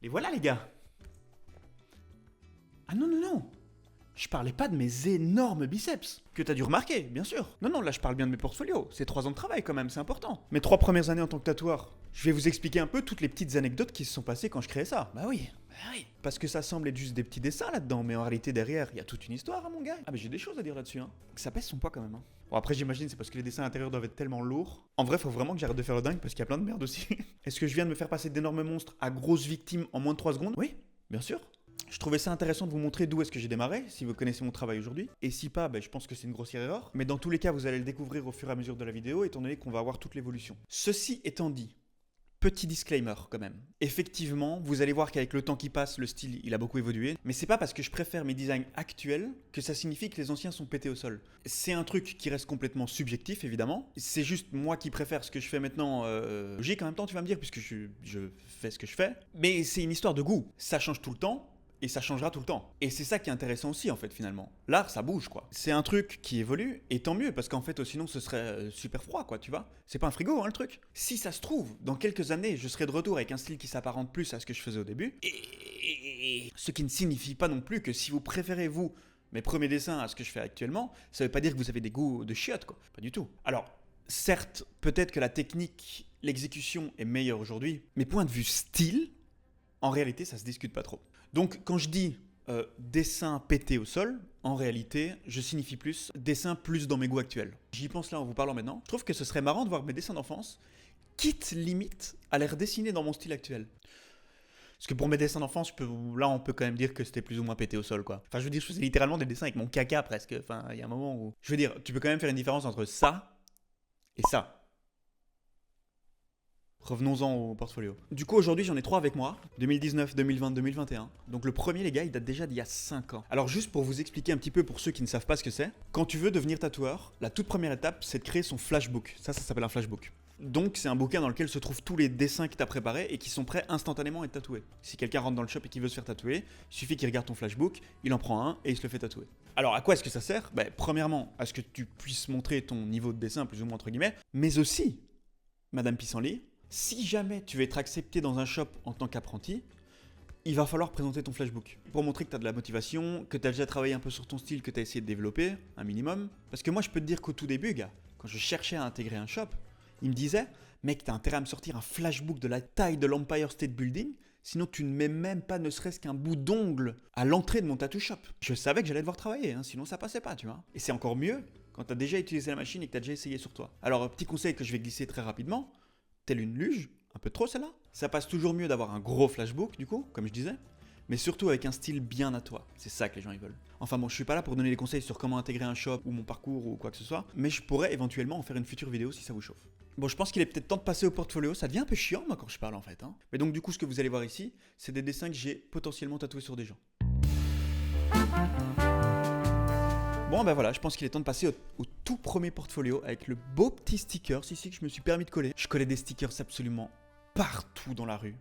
Les voilà les gars. Ah non, non, non. Je parlais pas de mes énormes biceps, que t'as dû remarquer, bien sûr. Non, non, là je parle bien de mes portfolios. C'est 3 ans de travail quand même, c'est important. Mes 3 premières années en tant que tatoueur. Je vais vous expliquer un peu toutes les petites anecdotes qui se sont passées quand je créais ça. Bah oui. Parce que ça semble être juste des petits dessins là-dedans, mais en réalité derrière, il y a toute une histoire, hein, mon gars. Ah, mais j'ai des choses à dire là-dessus, hein. Ça pèse son poids quand même, hein. Bon, après, j'imagine, c'est parce que les dessins intérieurs doivent être tellement lourds. En vrai, faut vraiment que j'arrête de faire le dingue parce qu'il y a plein de merde aussi. Est-ce que je viens de me faire passer d'énormes monstres à grosses victimes en moins de 3 secondes? Oui, bien sûr. Je trouvais ça intéressant de vous montrer d'où est-ce que j'ai démarré, si vous connaissez mon travail aujourd'hui. Et si pas, ben, je pense que c'est une grossière erreur. Mais dans tous les cas, vous allez le découvrir au fur et à mesure de la vidéo, étant donné qu'on va avoir toute l'évolution. Ceci étant dit, petit disclaimer quand même. Effectivement, vous allez voir qu'avec le temps qui passe, le style il a beaucoup évolué. Mais c'est pas parce que je préfère mes designs actuels que ça signifie que les anciens sont pétés au sol. C'est un truc qui reste complètement subjectif évidemment. C'est juste moi qui préfère ce que je fais maintenant. Logique en même temps, tu vas me dire, puisque je fais ce que je fais. Mais c'est une histoire de goût. Ça change tout le temps. Et ça changera tout le temps. Et c'est ça qui est intéressant aussi en fait finalement. L'art ça bouge quoi. C'est un truc qui évolue et tant mieux parce qu'en fait sinon ce serait super froid quoi tu vois. C'est pas un frigo hein le truc. Si ça se trouve, dans quelques années je serai de retour avec un style qui s'apparente plus à ce que je faisais au début. Et ce qui ne signifie pas non plus que si vous préférez vous mes premiers dessins à ce que je fais actuellement, ça veut pas dire que vous avez des goûts de chiottes quoi. Pas du tout. Alors certes peut-être que la technique, l'exécution est meilleure aujourd'hui, mais point de vue style, en réalité ça se discute pas trop. Donc quand je dis dessin pété au sol, en réalité, je signifie plus dessin plus dans mes goûts actuels. J'y pense là en vous parlant maintenant. Je trouve que ce serait marrant de voir mes dessins d'enfance, quitte limite à les redessiner dans mon style actuel. Parce que pour mes dessins d'enfance, là on peut quand même dire que c'était plus ou moins pété au sol quoi. Enfin je veux dire, je faisais littéralement des dessins avec mon caca presque. Enfin il y a un moment où... Je veux dire, tu peux quand même faire une différence entre ça et ça. Revenons-en au portfolio. Du coup, aujourd'hui, j'en ai 3 avec moi. 2019, 2020, 2021. Donc le premier, les gars, il date déjà d'il y a 5 ans. Alors juste pour vous expliquer un petit peu pour ceux qui ne savent pas ce que c'est, quand tu veux devenir tatoueur, la toute première étape, c'est de créer son flashbook. Ça s'appelle un flashbook. Donc c'est un bouquin dans lequel se trouvent tous les dessins que tu as préparés et qui sont prêts instantanément à être tatoués. Si quelqu'un rentre dans le shop et qu'il veut se faire tatouer, il suffit qu'il regarde ton flashbook, il en prend un et il se le fait tatouer. Alors à quoi est-ce que ça sert? Premièrement, à ce que tu puisses montrer ton niveau de dessin, plus ou moins entre guillemets, mais aussi, Madame Pissenlit, si jamais tu veux être accepté dans un shop en tant qu'apprenti, il va falloir présenter ton flashbook pour montrer que tu as de la motivation, que tu as déjà travaillé un peu sur ton style, que tu as essayé de développer, un minimum. Parce que moi, je peux te dire qu'au tout début, gars, quand je cherchais à intégrer un shop, il me disait mec, t'as intérêt à me sortir un flashbook de la taille de l'Empire State Building, sinon tu ne mets même pas ne serait-ce qu'un bout d'ongle à l'entrée de mon tattoo shop. Je savais que j'allais devoir travailler, hein, sinon ça passait pas, tu vois. Et c'est encore mieux quand tu as déjà utilisé la machine et que tu as déjà essayé sur toi. Alors, petit conseil que je vais glisser très rapidement. Telle une luge, un peu trop celle-là. Ça passe toujours mieux d'avoir un gros flashbook, du coup, comme je disais, mais surtout avec un style bien à toi. C'est ça que les gens ils veulent. Enfin bon, je suis pas là pour donner des conseils sur comment intégrer un shop ou mon parcours ou quoi que ce soit, mais je pourrais éventuellement en faire une future vidéo si ça vous chauffe. Bon, je pense qu'il est peut-être temps de passer au portfolio. Ça devient un peu chiant, moi, quand je parle en fait. Hein. Mais donc, du coup, ce que vous allez voir ici, c'est des dessins que j'ai potentiellement tatoués sur des gens. Bon ben voilà, je pense qu'il est temps de passer au tout premier portfolio avec le beau petit sticker ici que je me suis permis de coller. Je collais des stickers absolument partout dans la rue.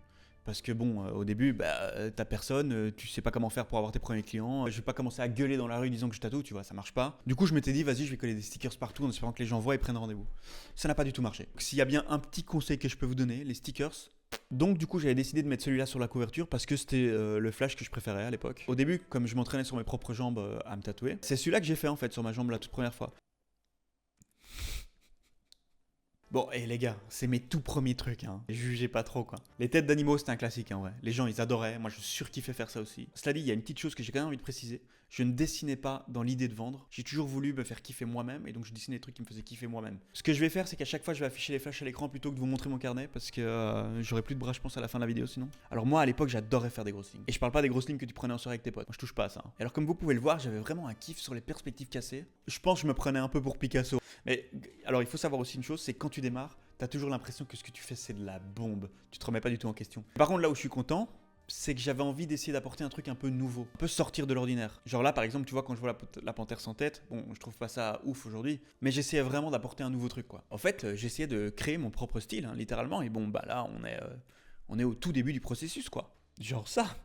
Parce que bon, au début, t'as personne, tu sais pas comment faire pour avoir tes premiers clients. Je vais pas commencer à gueuler dans la rue disant que je tatoue, tu vois, ça marche pas. Du coup, je m'étais dit, vas-y, je vais coller des stickers partout en espérant que les gens voient et prennent rendez-vous. Ça n'a pas du tout marché. S'il y a bien un petit conseil que je peux vous donner, les stickers, donc du coup j'avais décidé de mettre celui-là sur la couverture parce que c'était le flash que je préférais à l'époque. Au début, comme je m'entraînais sur mes propres jambes à me tatouer, c'est celui-là que j'ai fait en fait sur ma jambe la toute première fois. Bon, et les gars, c'est mes tout premiers trucs, hein. Jugez pas trop, quoi. Les têtes d'animaux, c'était un classique, en vrai. Les gens, ils adoraient. Moi, je surkiffais faire ça aussi. Cela dit, il y a une petite chose que j'ai quand même envie de préciser. Je ne dessinais pas dans l'idée de vendre. J'ai toujours voulu me faire kiffer moi-même, et donc je dessinais des trucs qui me faisaient kiffer moi-même. Ce que je vais faire, c'est qu'à chaque fois, je vais afficher les flashs à l'écran plutôt que de vous montrer mon carnet, parce que j'aurai plus de bras, je pense, à la fin de la vidéo sinon. Alors moi, à l'époque, j'adorais faire des grosses lignes. Et je parle pas des grosses lignes que tu prenais en soirée avec tes potes. Moi, je touche pas à ça. Hein. Alors comme vous pouvez le voir, j'avais vraiment un kiff sur les perspectives cassées. Je pense que je me prenais un peu pour Picasso. Mais alors, il faut savoir aussi une chose, c'est que quand tu démarres, t'as toujours l'impression que ce que tu fais, c'est de la bombe. Tu te remets pas du tout en question. Par contre, là où je suis content, c'est que j'avais envie d'essayer d'apporter un truc un peu nouveau, un peu sortir de l'ordinaire. Genre là, par exemple, tu vois, quand je vois la panthère sans tête, bon, je trouve pas ça ouf aujourd'hui, mais j'essayais vraiment d'apporter un nouveau truc, quoi. En fait, j'essayais de créer mon propre style, hein, littéralement, et bon, bah là, on est au tout début du processus, quoi. Genre ça.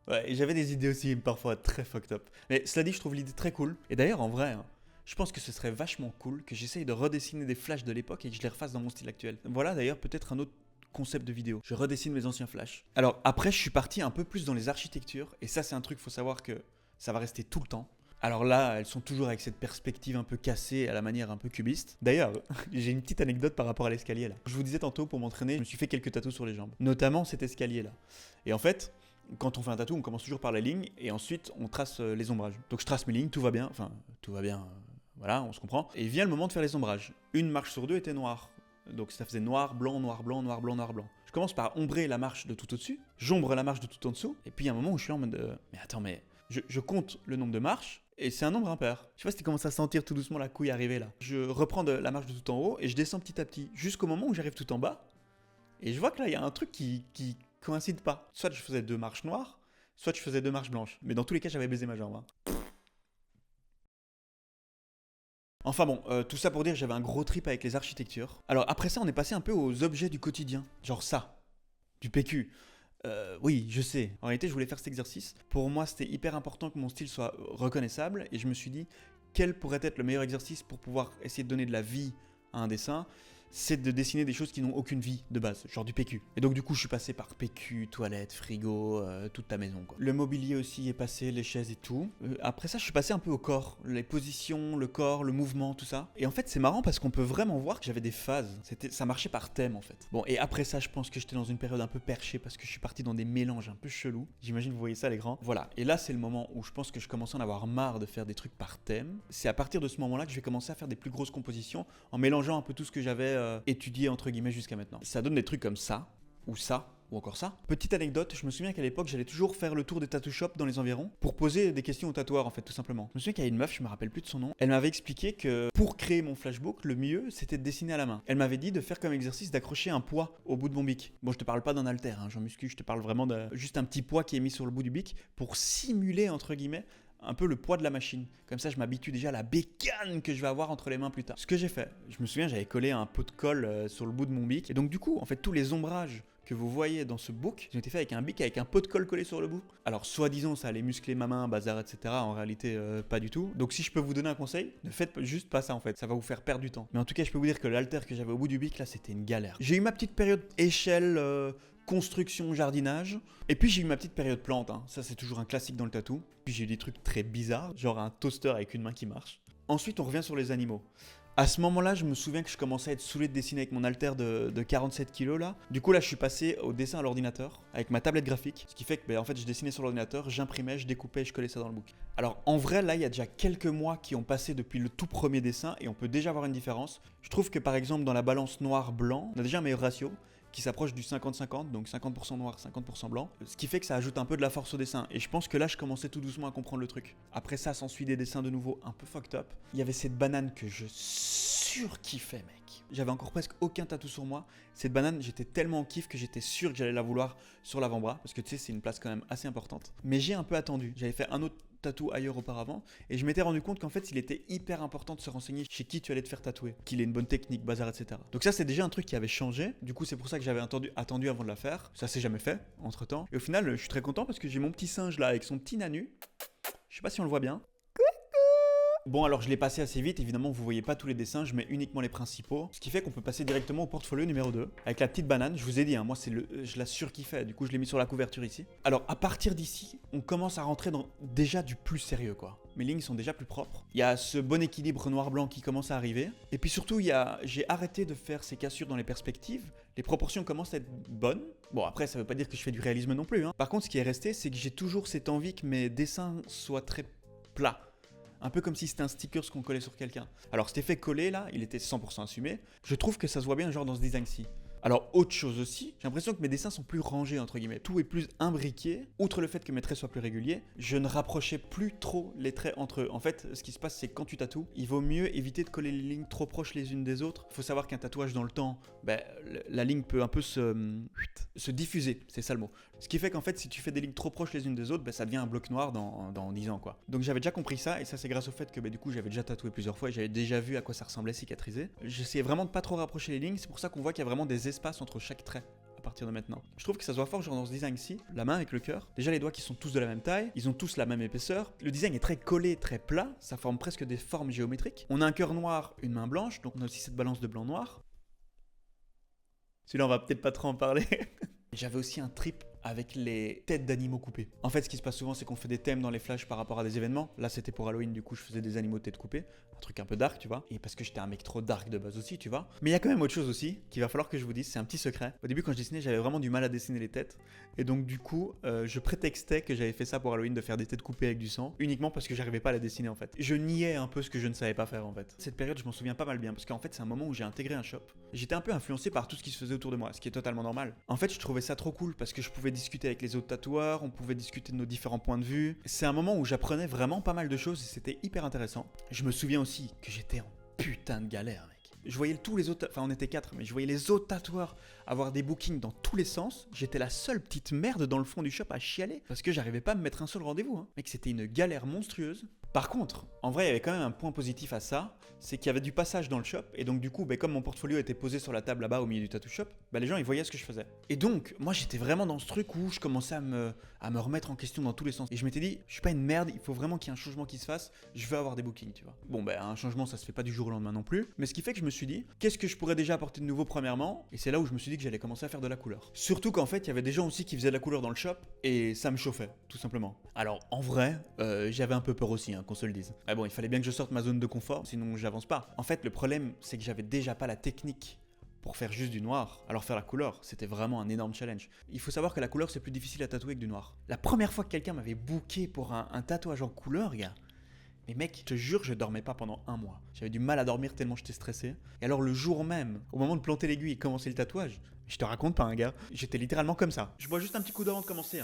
Ouais, et j'avais des idées aussi parfois très fucked up. Mais cela dit, je trouve l'idée très cool. Et d'ailleurs, en vrai, hein, je pense que ce serait vachement cool que j'essaye de redessiner des flashs de l'époque et que je les refasse dans mon style actuel. Voilà d'ailleurs peut-être un autre concept de vidéo. Je redessine mes anciens flashs. Alors après, je suis parti un peu plus dans les architectures. Et ça, c'est un truc, faut savoir que ça va rester tout le temps. Alors là, elles sont toujours avec cette perspective un peu cassée à la manière un peu cubiste. D'ailleurs, j'ai une petite anecdote par rapport à l'escalier là. Je vous disais tantôt, pour m'entraîner, je me suis fait quelques tatous sur les jambes. Notamment cet escalier là. Et en fait, quand on fait un tatou, on commence toujours par la ligne et ensuite on trace les ombrages. Donc je trace mes lignes, tout va bien. Enfin, tout va bien. Voilà, on se comprend. Et vient le moment de faire les ombrages. Une marche sur deux était noire. Donc ça faisait noir, blanc, noir, blanc, noir, blanc, noir, blanc. Je commence par ombrer la marche de tout au-dessus. J'ombre la marche de tout en dessous. Et puis il y a un moment où je suis en mode mais attends, mais je compte le nombre de marches. Et c'est un nombre impair. Je sais pas si tu commences à sentir tout doucement la couille arriver là. Je reprends la marche de tout en haut et je descends petit à petit jusqu'au moment où j'arrive tout en bas. Et je vois que là, il y a un truc qui coïncide pas. Soit je faisais 2 marches noires, soit je faisais 2 marches blanches. Mais dans tous les cas, j'avais baisé ma jambe. Hein. Enfin bon, tout ça pour dire que j'avais un gros trip avec les architectures. Alors après ça, on est passé un peu aux objets du quotidien. Genre ça, du PQ. Oui, je sais. En réalité, je voulais faire cet exercice. Pour moi, c'était hyper important que mon style soit reconnaissable. Et je me suis dit, quel pourrait être le meilleur exercice pour pouvoir essayer de donner de la vie à un dessin ? C'est de dessiner des choses qui n'ont aucune vie de base, genre du PQ. Et donc du coup, je suis passé par PQ, toilette, frigo, toute ta maison, quoi. Le mobilier aussi est passé, les chaises et tout. Après ça, je suis passé un peu au corps, les positions, le corps, le mouvement, tout ça. Et en fait, c'est marrant parce qu'on peut vraiment voir que j'avais des phases. Ça marchait par thème, en fait. Bon, et après ça, je pense que j'étais dans une période un peu perchée parce que je suis parti dans des mélanges un peu chelous. J'imagine vous voyez ça, les grands. Voilà. Et là, c'est le moment où je pense que je commençais à en avoir marre de faire des trucs par thème. C'est à partir de ce moment-là que je vais commencer à faire des plus grosses compositions en mélangeant un peu tout ce que j'avais étudié entre guillemets jusqu'à maintenant. Ça donne des trucs comme ça, ou encore ça. Petite anecdote, je me souviens qu'à l'époque, j'allais toujours faire le tour des tattoo shops dans les environs pour poser des questions aux tatoueurs, en fait, tout simplement. Je me souviens qu'il y a une meuf, je me rappelle plus de son nom, elle m'avait expliqué que pour créer mon flashbook, le mieux, c'était de dessiner à la main. Elle m'avait dit de faire comme exercice d'accrocher un poids au bout de mon bic. Bon, je te parle pas d'un haltère, hein, j'en muscu, je te parle vraiment de juste un petit poids qui est mis sur le bout du bic pour simuler, entre guillemets, un peu le poids de la machine. Comme ça, je m'habitue déjà à la bécane que je vais avoir entre les mains plus tard. Ce que j'ai fait, je me souviens, j'avais collé un pot de colle sur le bout de mon bic. Et donc, du coup, en fait, tous les ombrages que vous voyez dans ce book, ils ont été faits avec un bic avec un pot de colle collé sur le bout. Alors, soi-disant, ça allait muscler ma main, bazar, etc. En réalité, pas du tout. Donc, si je peux vous donner un conseil, ne faites juste pas ça, en fait. Ça va vous faire perdre du temps. Mais en tout cas, je peux vous dire que l'halter que j'avais au bout du bic, là, c'était une galère. J'ai eu ma petite période échelle, construction, jardinage. Et puis j'ai eu ma petite période plante, hein. Ça c'est toujours un classique dans le tatou. Puis j'ai eu des trucs très bizarres, genre un toaster avec une main qui marche. Ensuite on revient sur les animaux. À ce moment-là, je me souviens que je commençais à être saoulé de dessiner avec mon haltère de 47 kg là. Du coup là, je suis passé au dessin à l'ordinateur avec ma tablette graphique. Ce qui fait que en fait, je dessinais sur l'ordinateur, j'imprimais, je découpais, je collais ça dans le book. Alors en vrai, là, il y a déjà quelques mois qui ont passé depuis le tout premier dessin et on peut déjà voir une différence. Je trouve que par exemple dans la balance noir-blanc, on a déjà un meilleur ratio qui s'approche du 50-50, donc 50% noir, 50% blanc, ce qui fait que ça ajoute un peu de la force au dessin. Et je pense que là, je commençais tout doucement à comprendre le truc. Après ça, s'ensuit des dessins de nouveau un peu fucked up. Il y avait cette banane que je surkiffais, mec. J'avais encore presque aucun tatou sur moi. Cette banane, j'étais tellement en kiff que j'étais sûr que j'allais la vouloir sur l'avant-bras, parce que tu sais, c'est une place quand même assez importante. Mais j'ai un peu attendu. J'avais fait un autre tatou ailleurs auparavant et je m'étais rendu compte qu'en fait il était hyper important de se renseigner chez qui tu allais te faire tatouer, qu'il ait une bonne technique, bazar, etc. Donc ça c'est déjà un truc qui avait changé, du coup c'est pour ça que j'avais attendu avant de la faire, ça s'est jamais fait entre temps, et au final je suis très content parce que j'ai mon petit singe là avec son petit nanu, je sais pas si on le voit bien. Bon alors je l'ai passé assez vite, évidemment vous voyez pas tous les dessins, je mets uniquement les principaux. Ce qui fait qu'on peut passer directement au portfolio numéro 2. Avec la petite banane, je vous ai dit, hein, moi je la surkiffais, du coup je l'ai mis sur la couverture ici. Alors à partir d'ici, on commence à rentrer dans déjà du plus sérieux quoi. Mes lignes sont déjà plus propres. Il y a ce bon équilibre noir-blanc qui commence à arriver. Et puis surtout, j'ai arrêté de faire ces cassures dans les perspectives. Les proportions commencent à être bonnes. Bon après ça veut pas dire que je fais du réalisme non plus, hein. Par contre ce qui est resté, c'est que j'ai toujours cette envie que mes dessins soient très plats. Un peu comme si c'était un sticker ce qu'on collait sur quelqu'un. Alors cet effet collé là, il était 100% assumé. Je trouve que ça se voit bien genre dans ce design-ci. Alors autre chose aussi, j'ai l'impression que mes dessins sont plus rangés entre guillemets. Tout est plus imbriqué. Outre le fait que mes traits soient plus réguliers, je ne rapprochais plus trop les traits entre eux. En fait, ce qui se passe c'est que quand tu tatoues, il vaut mieux éviter de coller les lignes trop proches les unes des autres. Il faut savoir qu'un tatouage dans le temps, la ligne peut un peu se diffuser, c'est ça le mot. Ce qui fait qu'en fait, si tu fais des lignes trop proches les unes des autres, ça devient un bloc noir dans 10 ans quoi. Donc j'avais déjà compris ça, et ça c'est grâce au fait que du coup j'avais déjà tatoué plusieurs fois et j'avais déjà vu à quoi ça ressemblait cicatriser. J'essayais vraiment de pas trop rapprocher les lignes, c'est pour ça qu'on voit qu'il y a vraiment des espaces entre chaque trait à partir de maintenant. Je trouve que ça se voit fort genre dans ce design-ci, la main avec le cœur. Déjà les doigts qui sont tous de la même taille, ils ont tous la même épaisseur. Le design est très collé, très plat, ça forme presque des formes géométriques. On a un cœur noir, une main blanche, donc on a aussi cette balance de blanc-noir. Celui-là, on va peut-être pas trop en parler. J'avais aussi un trip avec les têtes d'animaux coupées. En fait, ce qui se passe souvent, c'est qu'on fait des thèmes dans les flashs par rapport à des événements. Là, c'était pour Halloween, du coup, je faisais des animaux têtes coupées. Un truc un peu dark, tu vois. Et parce que j'étais un mec trop dark de base aussi, tu vois. Mais il y a quand même autre chose aussi qu'il va falloir que je vous dise. C'est un petit secret. Au début, quand je dessinais, j'avais vraiment du mal à dessiner les têtes. Et donc, du coup, je prétextais que j'avais fait ça pour Halloween, de faire des têtes coupées avec du sang. Uniquement parce que j'arrivais pas à la dessiner, en fait. Je niais un peu ce que je ne savais pas faire, en fait. Cette période, je m'en souviens pas mal bien. Parce qu'en fait, c'est un moment où j'ai intégré un shop. J'étais un peu influencé par tout ce qui se faisait autour de moi, ce qui est totalement normal. En fait, je trouvais ça trop cool parce que je pouvais discuter avec les autres tatoueurs, on pouvait discuter de nos différents points de vue. C'est un moment où j'apprenais vraiment pas mal de choses et c'était hyper intéressant. Je me souviens aussi que j'étais en putain de galère, mec. Je voyais tous les autres, enfin on était 4, mais je voyais les autres tatoueurs avoir des bookings dans tous les sens. J'étais la seule petite merde dans le fond du shop à chialer parce que j'arrivais pas à me mettre un seul rendez-vous. Mec, c'était une galère monstrueuse. Par contre, en vrai, il y avait quand même un point positif à ça, c'est qu'il y avait du passage dans le shop, et donc du coup, comme mon portfolio était posé sur la table là-bas au milieu du tattoo shop, les gens ils voyaient ce que je faisais. Et donc, moi j'étais vraiment dans ce truc où je commençais à me remettre en question dans tous les sens. Et je m'étais dit, je suis pas une merde, il faut vraiment qu'il y ait un changement qui se fasse, je veux avoir des bookings, tu vois. Bon, un changement ça se fait pas du jour au lendemain non plus, mais ce qui fait que je me suis dit, qu'est-ce que je pourrais déjà apporter de nouveau premièrement, et c'est là où je me suis dit que j'allais commencer à faire de la couleur. Surtout qu'en fait, il y avait des gens aussi qui faisaient de la couleur dans le shop, et ça me chauffait, tout simplement. Alors, en vrai, j'avais un peu peur aussi, qu'on se le dise. Mais bon, il fallait bien que je sorte ma zone de confort, sinon j'avance pas. En fait, le problème, c'est que j'avais déjà pas la technique pour faire juste du noir. Alors faire la couleur, c'était vraiment un énorme challenge. Il faut savoir que la couleur, c'est plus difficile à tatouer que du noir. La première fois que quelqu'un m'avait booké pour un tatouage en couleur, gars, mais mec, je te jure, je dormais pas pendant un mois. J'avais du mal à dormir tellement j'étais stressé. Et alors le jour même, au moment de planter l'aiguille et commencer le tatouage, je te raconte pas, gars, j'étais littéralement comme ça. Je bois juste un petit coup d'eau avant de commencer,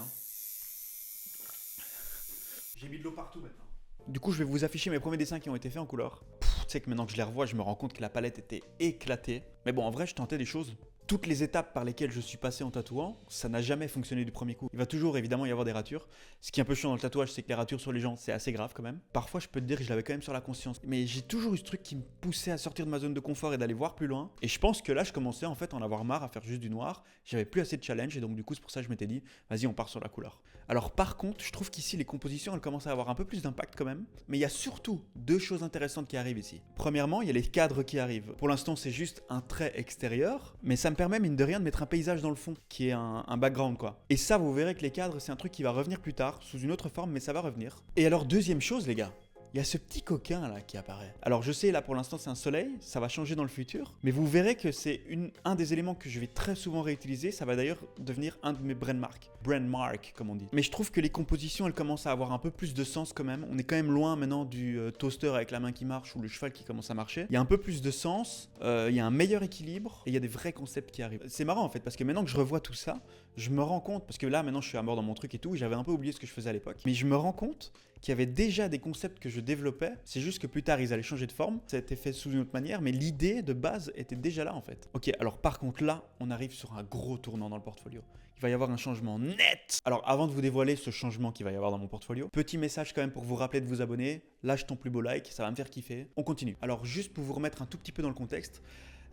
J'ai mis de l'eau partout maintenant. Du coup, je vais vous afficher mes premiers dessins qui ont été faits en couleur. Tu sais que maintenant que je les revois, je me rends compte que la palette était éclatée. Mais bon, en vrai, je tentais des choses. Toutes les étapes par lesquelles je suis passé en tatouant, ça n'a jamais fonctionné du premier coup. Il va toujours évidemment y avoir des ratures. Ce qui est un peu chiant dans le tatouage, c'est que les ratures sur les gens, c'est assez grave quand même. Parfois, je peux te dire que je l'avais quand même sur la conscience. Mais j'ai toujours eu ce truc qui me poussait à sortir de ma zone de confort et d'aller voir plus loin. Et je pense que là, je commençais en fait à en avoir marre à faire juste du noir. J'avais plus assez de challenge et donc du coup, c'est pour ça que je m'étais dit, vas-y, on part sur la couleur. Alors par contre, je trouve qu'ici, les compositions, elles commencent à avoir un peu plus d'impact quand même. Mais il y a surtout deux choses intéressantes qui arrivent ici. Premièrement, il y a les cadres qui arrivent. Pour l'instant, c'est juste un trait extérieur, mais ça me permet mine de rien de mettre un paysage dans le fond, qui est un background quoi. Et ça, vous verrez que les cadres, c'est un truc qui va revenir plus tard, sous une autre forme, mais ça va revenir. Et alors, deuxième chose les gars, il y a ce petit coquin là qui apparaît. Alors je sais, là pour l'instant c'est un soleil, ça va changer dans le futur, mais vous verrez que c'est un des éléments que je vais très souvent réutiliser, ça va d'ailleurs devenir un de mes brand marks comme on dit. Mais je trouve que les compositions elles commencent à avoir un peu plus de sens quand même, on est quand même loin maintenant du toaster avec la main qui marche ou le cheval qui commence à marcher. Il y a un peu plus de sens, il y a un meilleur équilibre et il y a des vrais concepts qui arrivent. C'est marrant en fait parce que maintenant que je revois tout ça, je me rends compte, parce que là maintenant je suis à mort dans mon truc et tout, j'avais un peu oublié ce que je faisais à l'époque, mais je me rends compte qu'il y avait déjà des concepts que je développais, c'est juste que plus tard ils allaient changer de forme, ça a été fait sous une autre manière, mais l'idée de base était déjà là en fait. Ok, alors par contre là, on arrive sur un gros tournant dans le portfolio. Il va y avoir un changement net. Alors avant de vous dévoiler ce changement qu'il va y avoir dans mon portfolio, petit message quand même pour vous rappeler de vous abonner, lâche ton plus beau like, ça va me faire kiffer. On continue. Alors juste pour vous remettre un tout petit peu dans le contexte,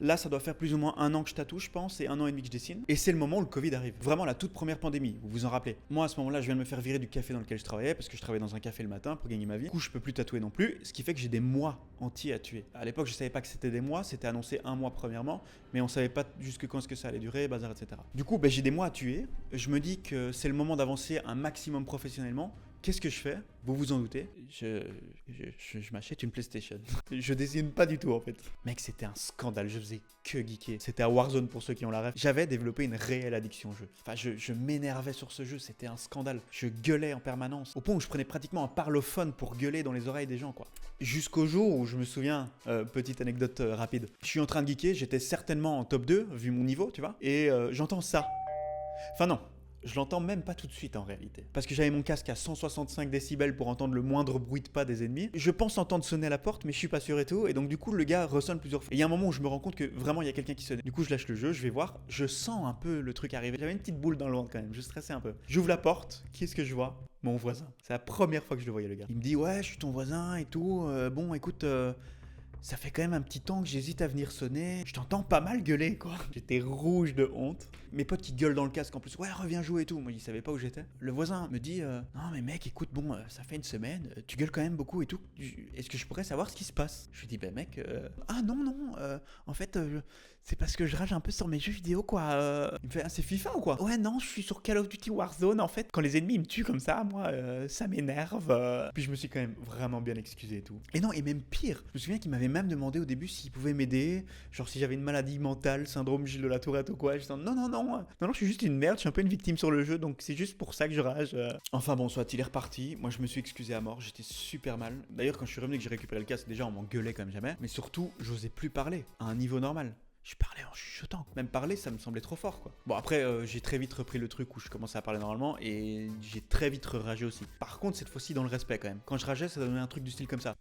là, ça doit faire plus ou moins 1 an que je tatoue, je pense, et 1 an et demi que je dessine. Et c'est le moment où le Covid arrive. Vraiment la toute première pandémie, vous vous en rappelez. Moi, à ce moment-là, je viens de me faire virer du café dans lequel je travaillais, parce que je travaillais dans un café le matin pour gagner ma vie. Du coup, je peux plus tatouer non plus, ce qui fait que j'ai des mois entiers à tuer. À l'époque, je savais pas que c'était des mois, c'était annoncé 1 mois premièrement, mais on savait pas jusque quand est-ce que ça allait durer, bazar, etc. Du coup, j'ai des mois à tuer. Je me dis que c'est le moment d'avancer un maximum professionnellement. Qu'est-ce que je fais? Vous vous en doutez, je m'achète une PlayStation. Je dessine pas du tout en fait. Mec, c'était un scandale, je faisais que geeker. C'était à Warzone pour ceux qui ont la ref. J'avais développé une réelle addiction au jeu. Enfin, je m'énervais sur ce jeu, c'était un scandale. Je gueulais en permanence, au point où je prenais pratiquement un parlophone pour gueuler dans les oreilles des gens quoi. Jusqu'au jour où je me souviens, petite anecdote rapide. Je suis en train de geeker, j'étais certainement en top 2, vu mon niveau, tu vois. Et j'entends ça. Enfin non. Je l'entends même pas tout de suite en réalité. Parce que j'avais mon casque à 165 décibels pour entendre le moindre bruit de pas des ennemis. Je pense entendre sonner à la porte, mais je suis pas sûr et tout. Et donc du coup, le gars ressonne plusieurs fois. Et il y a un moment où je me rends compte que vraiment il y a quelqu'un qui sonne. Du coup, je lâche le jeu, je vais voir. Je sens un peu le truc arriver. J'avais une petite boule dans le ventre quand même, je stressais un peu. J'ouvre la porte, qui est-ce que je vois? Mon voisin. C'est la première fois que je le voyais le gars. Il me dit ouais, je suis ton voisin et tout. Bon, écoute... ça fait quand même un petit temps que j'hésite à venir sonner. Je t'entends pas mal gueuler, quoi. J'étais rouge de honte. Mes potes qui gueulent dans le casque en plus. Ouais, reviens jouer et tout. Moi, ils savaient pas où j'étais. Le voisin me dit non, mais mec, écoute, bon, ça fait une semaine. Tu gueules quand même beaucoup et tout. Est-ce que je pourrais savoir ce qui se passe? Je lui dis bah, mec, ah non, non. En fait, C'est parce que je rage un peu sur mes jeux vidéo, quoi. Il me fait, ah, c'est FIFA ou quoi? Ouais, non, je suis sur Call of Duty Warzone, en fait. Quand les ennemis me tuent comme ça, moi, ça m'énerve. Puis je me suis quand même vraiment bien excusé et tout. Et non, et même pire, je me souviens qu'il m'avait même demandé au début s'il pouvait m'aider. Genre si j'avais une maladie mentale, syndrome Gilles de la Tourette ou quoi. Je disais, non, je suis juste une merde, je suis un peu une victime sur le jeu, donc c'est juste pour ça que je rage. Enfin bon, soit il est reparti. Moi, je me suis excusé à mort, j'étais super mal. D'ailleurs, quand je suis revenu et que j'ai récupéré le casque, déjà, on m'engueulait comme jamais. Mais surtout, j'osais plus parler à un niveau normal. Je parlais en chuchotant. Même parler, ça me semblait trop fort, quoi. Bon, après, j'ai très vite repris le truc où je commençais à parler normalement et j'ai très vite ragé aussi. Par contre, cette fois-ci, dans le respect quand même. Quand je rageais, ça donnait un truc du style comme ça.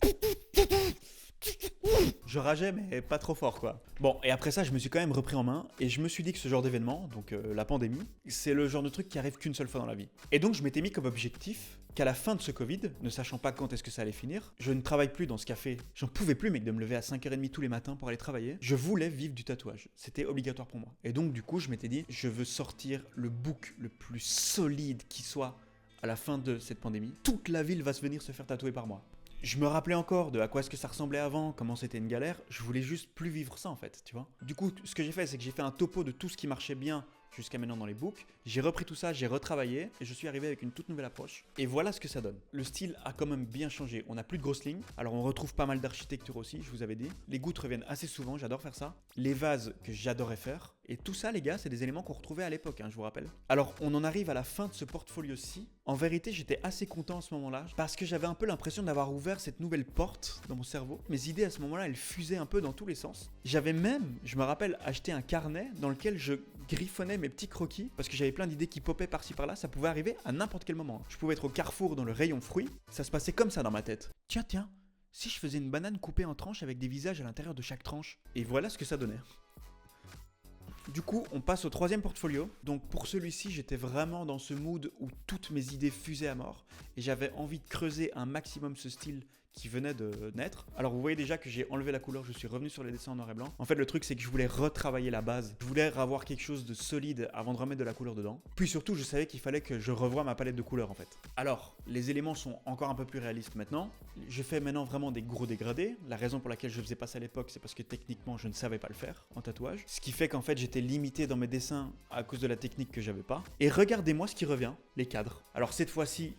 Je rageais, mais pas trop fort, quoi. Bon, et après ça, je me suis quand même repris en main et je me suis dit que ce genre d'événement, donc la pandémie, c'est le genre de truc qui arrive qu'une seule fois dans la vie. Et donc, je m'étais mis comme objectif qu'à la fin de ce Covid, ne sachant pas quand est-ce que ça allait finir, je ne travaille plus dans ce café. J'en pouvais plus, mec, de me lever à 5h30 tous les matins pour aller travailler. Je voulais vivre du tatouage. C'était obligatoire pour moi. Et donc, du coup, je m'étais dit, je veux sortir le book le plus solide qui soit à la fin de cette pandémie. Toute la ville va se venir se faire tatouer par moi. Je me rappelais encore de à quoi est-ce que ça ressemblait avant, comment c'était une galère. Je voulais juste plus vivre ça en fait, tu vois. Du coup, ce que j'ai fait, c'est que j'ai fait un topo de tout ce qui marchait bien jusqu'à maintenant dans les books. J'ai repris tout ça, j'ai retravaillé et je suis arrivé avec une toute nouvelle approche. Et voilà ce que ça donne. Le style a quand même bien changé. On n'a plus de grosses lignes. Alors on retrouve pas mal d'architecture aussi, je vous avais dit. Les gouttes reviennent assez souvent, j'adore faire ça. Les vases que j'adorais faire. Et tout ça, les gars, c'est des éléments qu'on retrouvait à l'époque, hein, je vous rappelle. Alors, on en arrive à la fin de ce portfolio-ci. En vérité, j'étais assez content à ce moment-là, parce que j'avais un peu l'impression d'avoir ouvert cette nouvelle porte dans mon cerveau. Mes idées, à ce moment-là, elles fusaient un peu dans tous les sens. J'avais même, je me rappelle, acheté un carnet dans lequel je griffonnais mes petits croquis, parce que j'avais plein d'idées qui popaient par-ci par-là. Ça pouvait arriver à n'importe quel moment. Je pouvais être au Carrefour dans le rayon fruits. Ça se passait comme ça dans ma tête. Tiens, si je faisais une banane coupée en tranches avec des visages à l'intérieur de chaque tranche. Et voilà ce que ça donnait. Du coup, on passe au troisième portfolio. Donc pour celui-ci, j'étais vraiment dans ce mood où toutes mes idées fusaient à mort et j'avais envie de creuser un maximum ce style qui venait de naître. Alors vous voyez déjà que j'ai enlevé la couleur, je suis revenu sur les dessins en noir et blanc. En fait, le truc, c'est que je voulais retravailler la base. Je voulais avoir quelque chose de solide avant de remettre de la couleur dedans. Puis surtout, je savais qu'il fallait que je revoie ma palette de couleurs en fait. Alors, les éléments sont encore un peu plus réalistes maintenant. Je fais maintenant vraiment des gros dégradés. La raison pour laquelle je faisais pas ça à l'époque, c'est parce que techniquement, je ne savais pas le faire en tatouage. Ce qui fait qu'en fait, j'étais limité dans mes dessins à cause de la technique que j'avais pas. Et regardez-moi ce qui revient, les cadres. Alors cette fois-ci,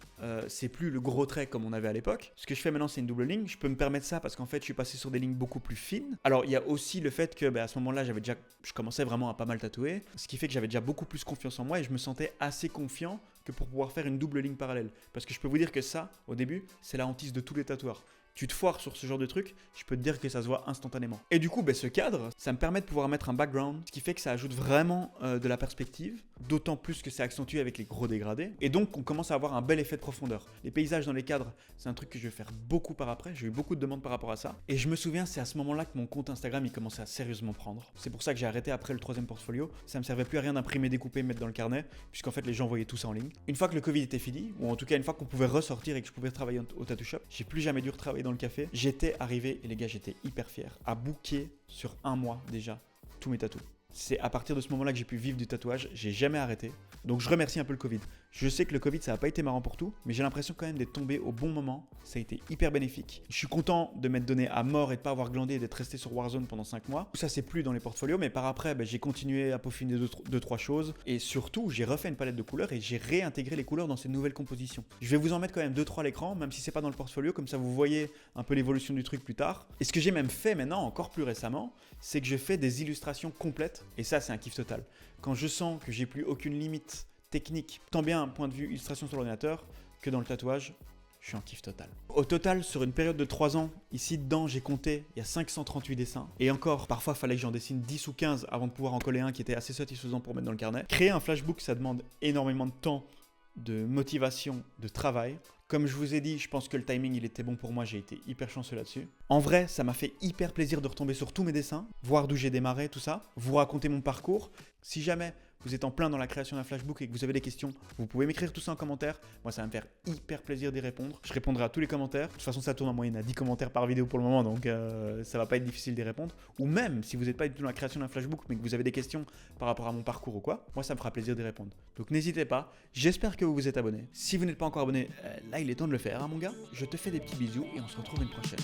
c'est plus le gros trait comme on avait à l'époque. Ce que je fais maintenant, c'est une double ligne. Je peux me permettre ça parce qu'en fait, je suis passé sur des lignes beaucoup plus fines. Alors, il y a aussi le fait que à ce moment-là, je commençais vraiment à pas mal tatouer. Ce qui fait que j'avais déjà beaucoup plus confiance en moi et je me sentais assez confiant que pour pouvoir faire une double ligne parallèle. Parce que je peux vous dire que ça, au début, c'est la hantise de tous les tatoueurs. Tu te foires sur ce genre de truc, je peux te dire que ça se voit instantanément. Et du coup, ce cadre, ça me permet de pouvoir mettre un background, ce qui fait que ça ajoute vraiment de la perspective, d'autant plus que c'est accentué avec les gros dégradés. Et donc, on commence à avoir un bel effet de profondeur. Les paysages dans les cadres, c'est un truc que je vais faire beaucoup par après. J'ai eu beaucoup de demandes par rapport à ça. Et je me souviens, c'est à ce moment-là que mon compte Instagram, il commençait à sérieusement prendre. C'est pour ça que j'ai arrêté après le troisième portfolio. Ça me servait plus à rien d'imprimer, découper, mettre dans le carnet, puisqu'en fait, les gens voyaient tout ça en ligne. Une fois que le Covid était fini, ou en tout cas une fois qu'on pouvait ressortir et que je pouvais travailler au tattoo shop, j'ai plus jamais dû retravailler dans le café. J'étais arrivé, et les gars, j'étais hyper fier, à booker sur un mois déjà tous mes tatous. C'est à partir de ce moment-là que j'ai pu vivre du tatouage, j'ai jamais arrêté. Donc je remercie un peu le Covid. Je sais que le Covid, ça n'a pas été marrant pour tout, mais j'ai l'impression quand même d'être tombé au bon moment. Ça a été hyper bénéfique. Je suis content de m'être donné à mort et de pas avoir glandé et d'être resté sur Warzone pendant 5 mois. Ça, c'est plus dans les portfolios, mais par après, j'ai continué à peaufiner 2-3 choses. Et surtout, j'ai refait une palette de couleurs et j'ai réintégré les couleurs dans ces nouvelles compositions. Je vais vous en mettre quand même 2-3 à l'écran, même si c'est pas dans le portfolio, comme ça vous voyez un peu l'évolution du truc plus tard. Et ce que j'ai même fait maintenant, encore plus récemment, c'est que je fais des illustrations complètes. Et ça, c'est un kiff total. Quand je sens que j'ai plus aucune limite technique, tant bien point de vue illustration sur l'ordinateur que dans le tatouage, je suis en kiff total. Au total, sur une période de 3 ans, ici dedans, j'ai compté, il y a 538 dessins. Et encore, parfois, il fallait que j'en dessine 10 ou 15 avant de pouvoir en coller un qui était assez satisfaisant pour mettre dans le carnet. Créer un flashbook, ça demande énormément de temps, de motivation, de travail. Comme je vous ai dit, je pense que le timing, il était bon pour moi, j'ai été hyper chanceux là-dessus. En vrai, ça m'a fait hyper plaisir de retomber sur tous mes dessins, voir d'où j'ai démarré, tout ça, vous raconter mon parcours. Si jamais vous êtes en plein dans la création d'un flashbook et que vous avez des questions, vous pouvez m'écrire tout ça en commentaire. Moi, ça va me faire hyper plaisir d'y répondre. Je répondrai à tous les commentaires. De toute façon, ça tourne en moyenne à 10 commentaires par vidéo pour le moment, donc ça va pas être difficile d'y répondre. Ou même, si vous n'êtes pas du tout dans la création d'un flashbook, mais que vous avez des questions par rapport à mon parcours ou quoi, moi, ça me fera plaisir d'y répondre. Donc n'hésitez pas. J'espère que vous vous êtes abonné. Si vous n'êtes pas encore abonné, là, il est temps de le faire, hein, mon gars. Je te fais des petits bisous et on se retrouve une prochaine.